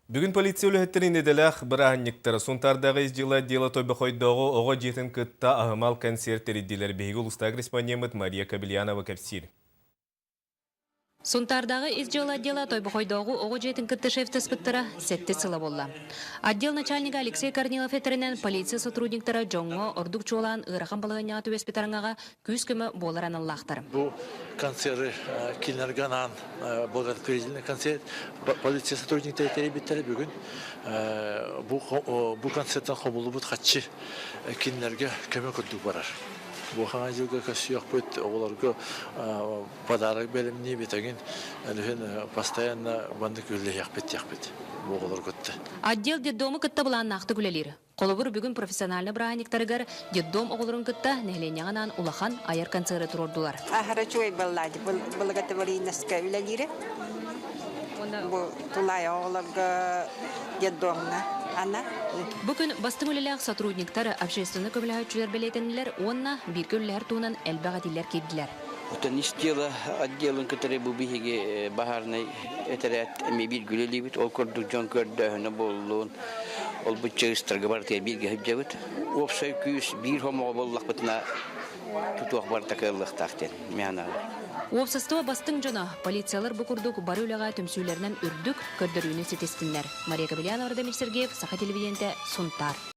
Бүгін полиция үліхеттерін еделәқ бір ағынниктары сұнтардағы изжила дела тойбы қойдығы оғы жетін күтті ағымал концерттері дилер бейгі ұлыста корреспондент Мария Кабельянова кәпсир. Сунтардағы изжила дела тойбы қойдығы оғы жетін күтті шефтес бұттыра сәтті сылы болла. Отдел начальника Алексей Корнилов етерінен полиция сотрудниктары жоңғы ордук чолан ұрақын балығыня ату еспетарыңаға күз күмі боларан Аллахтар. Бұл концерты кинерганан благотворительный концерт полиция сотрудниктары теребеттері бүгін бұл концерттен қомылы бұд қатшы кинерге көмек күрдік барар. Бұл қаңа жылға көсі яқ бұд, оларға подарық бәліміне бетеген постоянно банды көлі яқ бет. Бұл олар көтті. Отдел детдомы күтті бұлан нақты күлелері. Қолыбыр бүгін профессиональны браханиктарыгар детдом оғылырын күтті нәхленяғанан улахан айыр концерты тұрордулар. Ахара чуай баллади, балгата варинаска үлелері. Бұл тулай оғылырға детдомна. Бүгін бастың өлеләқ сотрудниктары общественный көміләхетчілер білетінілер, онна бір көлілер туынан әлбәғатилер кедділер. Утанистила отделын который бубиге бахарный этерет мебит гулелибит ол корду жон көрдө боллун ол буччыстырга бар те бирге хебжебит опсой күс бир хомо боллак бутна тутуак бар такылык тактен мена Опсастыва бастың жона полициялар букурдук бар үләға төмсүйлерінен үрдік көрдірүүні сетестінлер. Мария Кабельянова, Радамир Сергеев, Саха телевидениеде Сунтар.